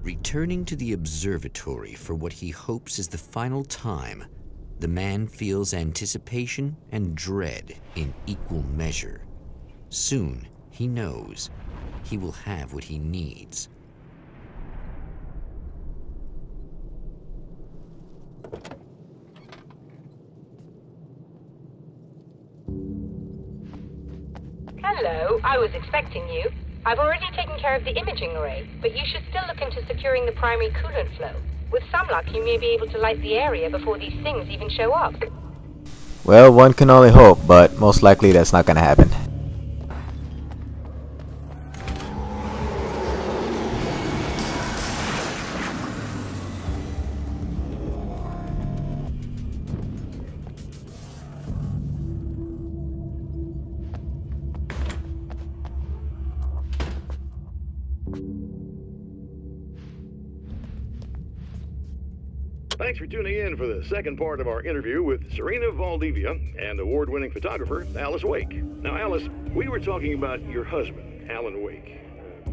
Returning to the observatory for what he hopes is the final time, the man feels anticipation and dread in equal measure. Soon, he knows he will have what he needs. Hello, I was expecting you. I've already taken care of the imaging array, but you should still look into securing the primary coolant flow. With some luck, you may be able to light the area before these things even show up. Well, one can only hope, but most likely that's not gonna happen. Thanks for tuning in for the second part of our interview with Serena Valdivia and award-winning photographer Alice Wake. Now, Alice, we were talking about your husband, Alan Wake.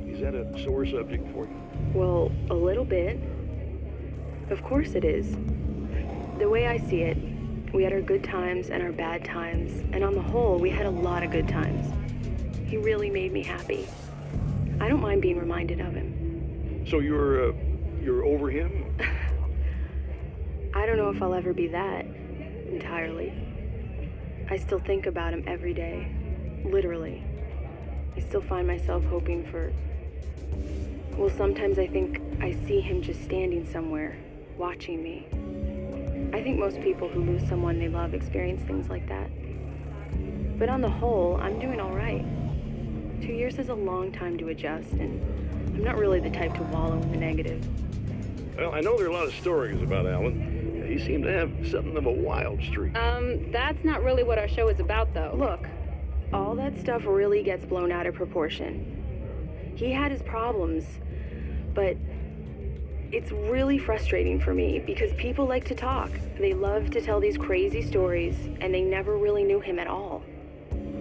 Is that a sore subject for you? Well, a little bit. Of course it is. The way I see it, we had our good times and our bad times, and on the whole, we had a lot of good times. He really made me happy. I don't mind being reminded of him. So you're over him? I don't know if I'll ever be that, entirely. I still think about him every day, literally. I still find myself hoping for... Well, sometimes I think I see him just standing somewhere, watching me. I think most people who lose someone they love experience things like that. But on the whole, I'm doing all right. 2 years is a long time to adjust, and I'm not really the type to wallow in the negative. Well, I know there are a lot of stories about Alan. He seemed to have something of a wild streak. That's not really what our show is about, though. Look, all that stuff really gets blown out of proportion. He had his problems, but it's really frustrating for me because people like to talk. They love to tell these crazy stories, and they never really knew him at all.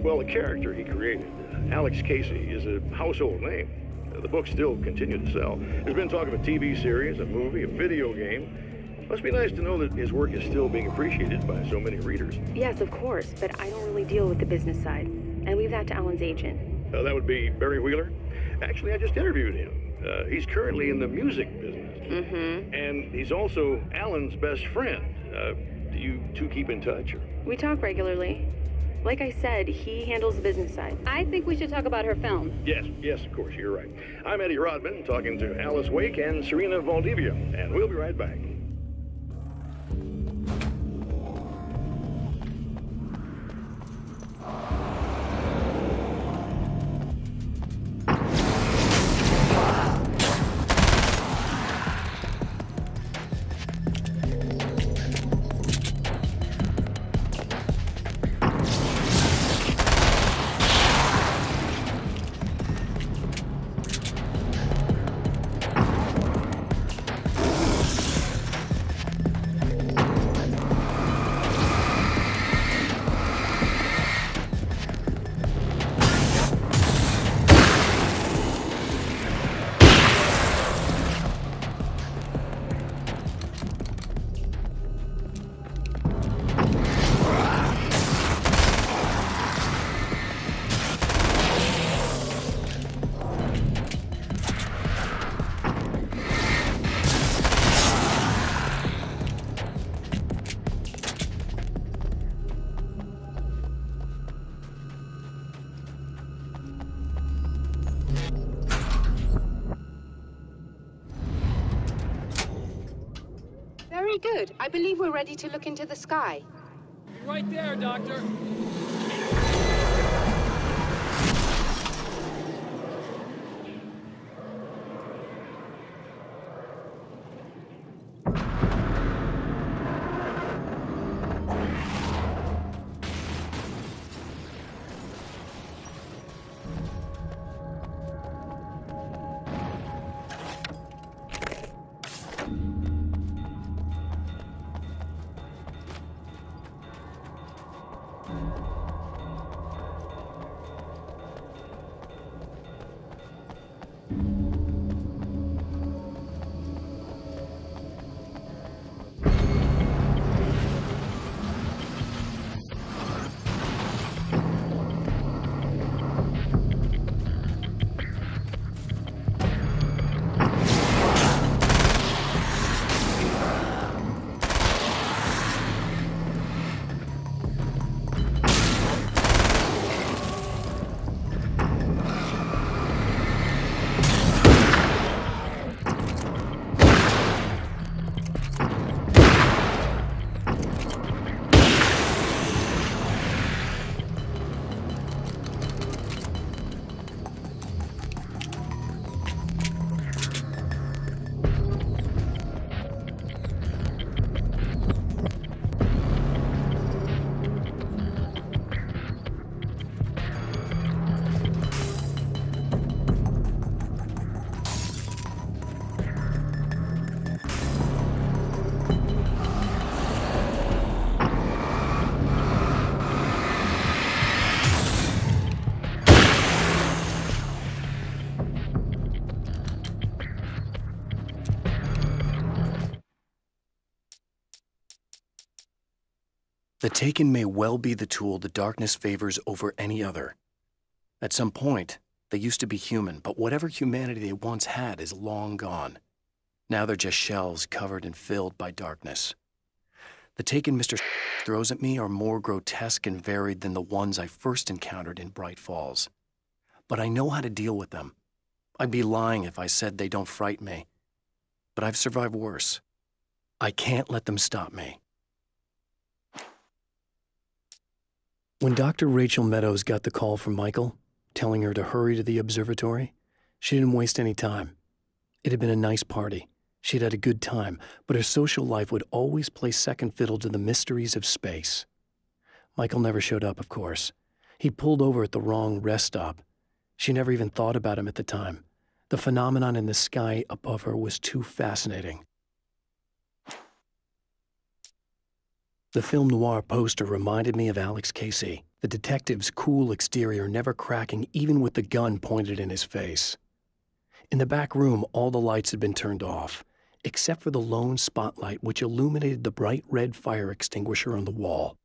Well, the character he created, Alex Casey, is a household name. The books still continue to sell. There's been talk of a TV series, a movie, a video game. Must be nice to know that his work is still being appreciated by so many readers. Yes, of course, but I don't really deal with the business side. I leave that to Alan's agent. That would be Barry Wheeler. Actually, I just interviewed him. He's currently in the music business. Mm-hmm. And he's also Alan's best friend. Do you two keep in touch? Or? We talk regularly. Like I said, he handles the business side. I think we should talk about her film. Yes, of course, you're right. I'm Eddie Rodman, talking to Alice Wake and Serena Valdivia, and we'll be right back. Very good. I believe we're ready to look into the sky. Be right there, Doctor. The Taken may well be the tool the darkness favors over any other. At some point, they used to be human, but whatever humanity they once had is long gone. Now they're just shells covered and filled by darkness. The Taken Mr. throws at me are more grotesque and varied than the ones I first encountered in Bright Falls. But I know how to deal with them. I'd be lying if I said they don't frighten me. But I've survived worse. I can't let them stop me. When Dr. Rachel Meadows got the call from Michael, telling her to hurry to the observatory, she didn't waste any time. It had been a nice party. She'd had a good time, but her social life would always play second fiddle to the mysteries of space. Michael never showed up, of course. He pulled over at the wrong rest stop. She never even thought about him at the time. The phenomenon in the sky above her was too fascinating. The film noir poster reminded me of Alex Casey, the detective's cool exterior never cracking even with the gun pointed in his face. In the back room, all the lights had been turned off, except for the lone spotlight which illuminated the bright red fire extinguisher on the wall.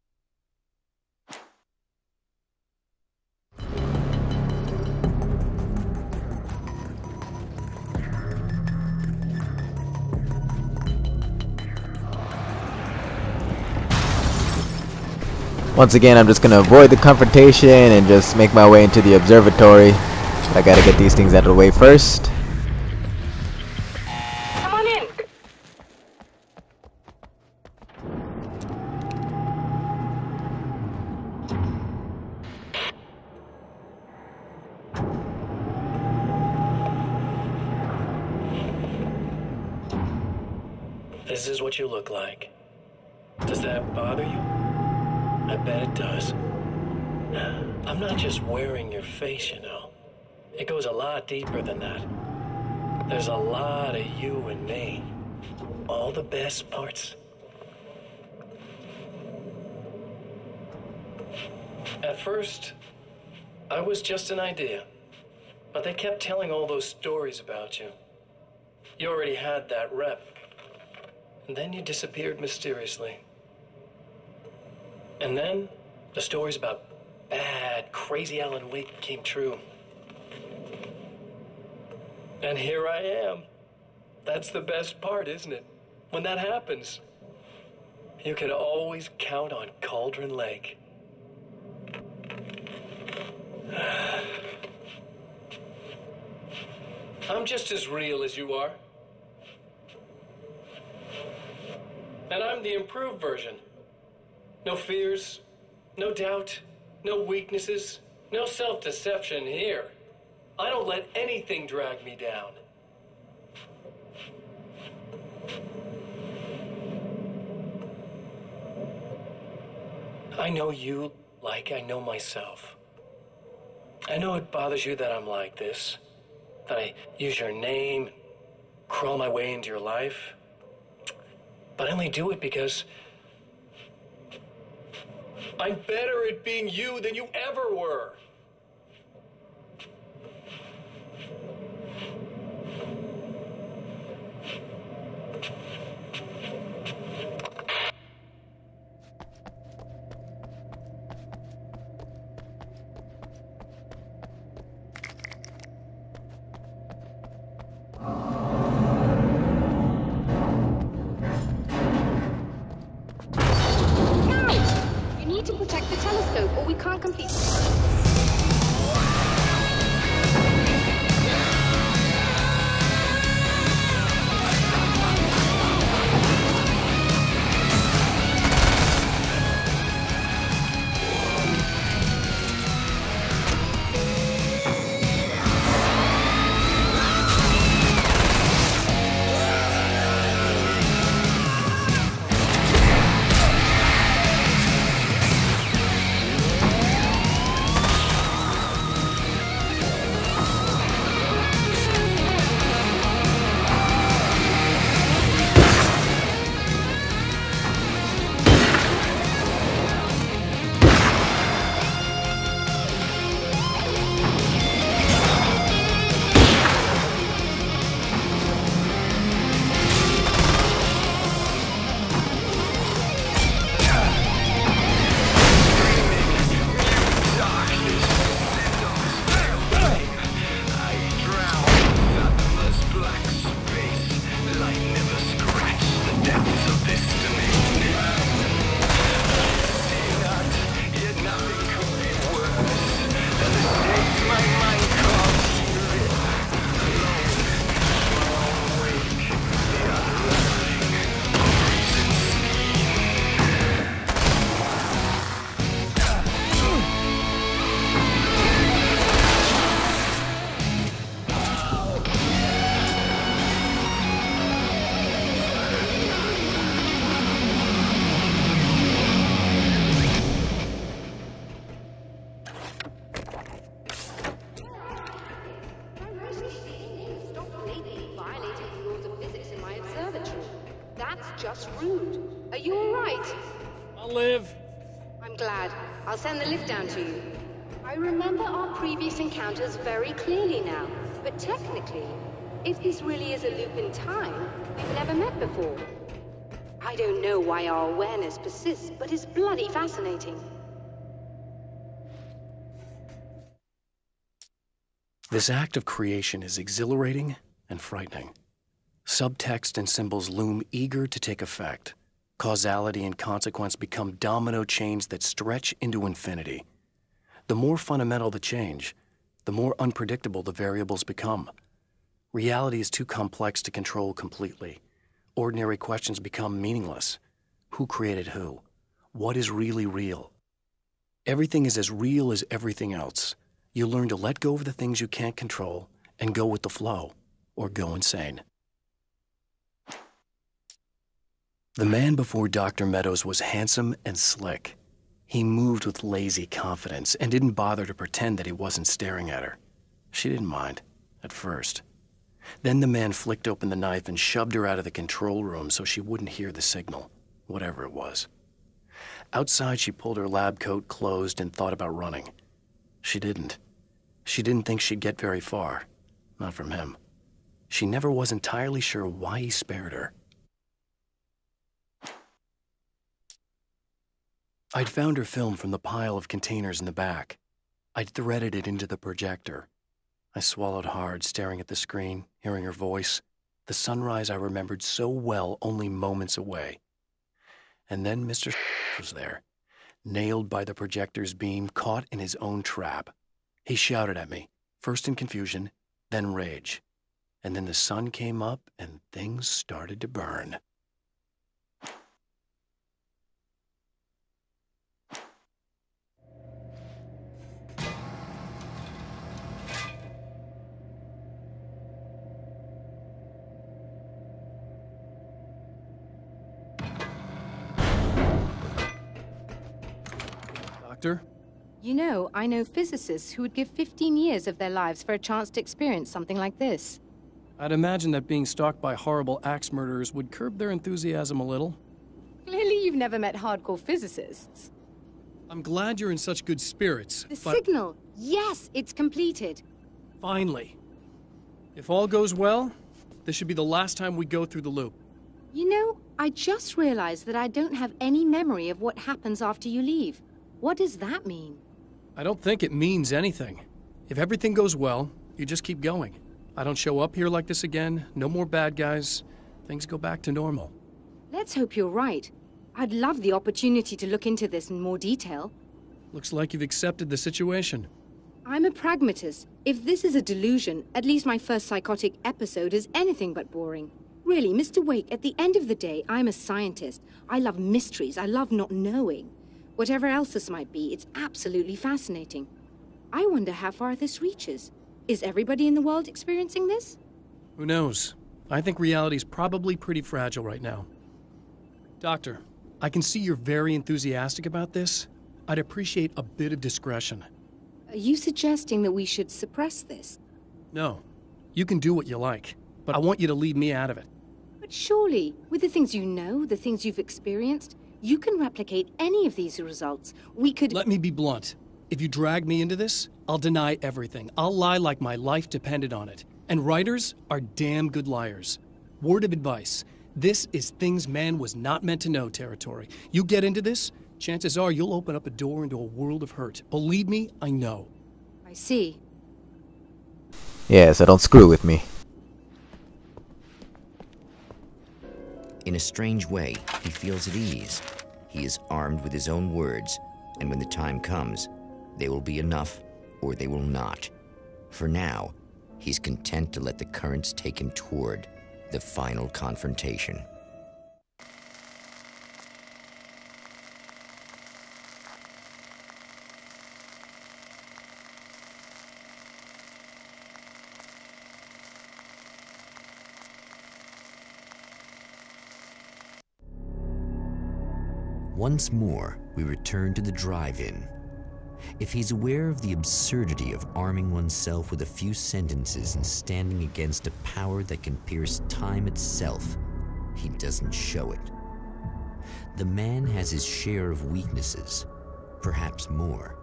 Once again, I'm just gonna avoid the confrontation and just make my way into the observatory. I gotta get these things out of the way first. Come on in. This is what you look like. Does that bother you? I bet it does. I'm not just wearing your face, you know. It goes a lot deeper than that. There's a lot of you and me. All the best parts. At first, I was just an idea. But they kept telling all those stories about you. You already had that rep. And then you disappeared mysteriously. And then, the stories about bad, crazy Alan Wake came true. And here I am. That's the best part, isn't it? When that happens, you can always count on Cauldron Lake. I'm just as real as you are. And I'm the improved version. No fears, no doubt, no weaknesses, no self-deception here. I don't let anything drag me down. I know you like I know myself. I know it bothers you that I'm like this, that I use your name, crawl my way into your life. But I only do it because I'm better at being you than you ever were. dude. Are you alright? I'll live. I'm glad. I'll send the lift down to you. I remember our previous encounters very clearly now, but technically, if this really is a loop in time, we've never met before. I don't know why our awareness persists, but it's bloody fascinating. This act of creation is exhilarating and frightening. Subtext and symbols loom eager to take effect. Causality and consequence become domino chains that stretch into infinity. The more fundamental the change, the more unpredictable the variables become. Reality is too complex to control completely. Ordinary questions become meaningless. Who created who? What is really real? Everything is as real as everything else. You learn to let go of the things you can't control and go with the flow, or go insane. The man before Dr. Meadows was handsome and slick. He moved with lazy confidence and didn't bother to pretend that he wasn't staring at her. She didn't mind, at first. Then the man flicked open the knife and shoved her out of the control room so she wouldn't hear the signal, whatever it was. Outside, she pulled her lab coat closed and thought about running. She didn't. She didn't think she'd get very far. Not from him. She never was entirely sure why he spared her. I'd found her film from the pile of containers in the back. I'd threaded it into the projector. I swallowed hard, staring at the screen, hearing her voice, the sunrise I remembered so well only moments away. And then Mr. was there, nailed by the projector's beam, caught in his own trap. He shouted at me, first in confusion, then rage. And then the sun came up and things started to burn. Doctor? You know, I know physicists who would give 15 years of their lives for a chance to experience something like this. I'd imagine that being stalked by horrible axe murderers would curb their enthusiasm a little. Clearly you've never met hardcore physicists. I'm glad you're in such good spirits, The but signal! Yes, it's completed. finally. If all goes well, this should be the last time we go through the loop. You know, I just realized that I don't have any memory of what happens after you leave. What does that mean? I don't think it means anything. If everything goes well, you just keep going. I don't show up here like this again, no more bad guys. Things go back to normal. Let's hope you're right. I'd love the opportunity to look into this in more detail. Looks like you've accepted the situation. I'm a pragmatist. If this is a delusion, at least my first psychotic episode is anything but boring. Really, Mr. Wake, at the end of the day, I'm a scientist. I love mysteries. I love not knowing. Whatever else this might be, it's absolutely fascinating. I wonder how far this reaches. Is everybody in the world experiencing this? Who knows? I think reality's probably pretty fragile right now. Doctor, I can see you're very enthusiastic about this. I'd appreciate a bit of discretion. Are you suggesting that we should suppress this? No, you can do what you like, but I want you to leave me out of it. But surely, with the things you know, the things you've experienced, you can replicate any of these results. We could— Let me be blunt. If you drag me into this, I'll deny everything. I'll lie like my life depended on it. And writers are damn good liars. Word of advice. This is things man was not meant to know territory. You get into this, chances are you'll open up a door into a world of hurt. Believe me, I know. I see. Yeah, so don't screw with me. In a strange way, he feels at ease. He is armed with his own words, and when the time comes, they will be enough or they will not. For now, he's content to let the currents take him toward the final confrontation. Once more, we return to the drive-in. If he's aware of the absurdity of arming oneself with a few sentences and standing against a power that can pierce time itself, he doesn't show it. The man has his share of weaknesses, perhaps more,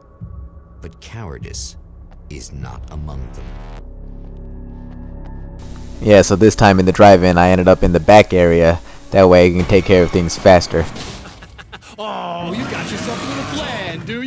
but cowardice is not among them. Yeah, so this time in the drive-in, I ended up in the back area. That way I can take care of things faster. Oh, you got yourself a little plan, do you?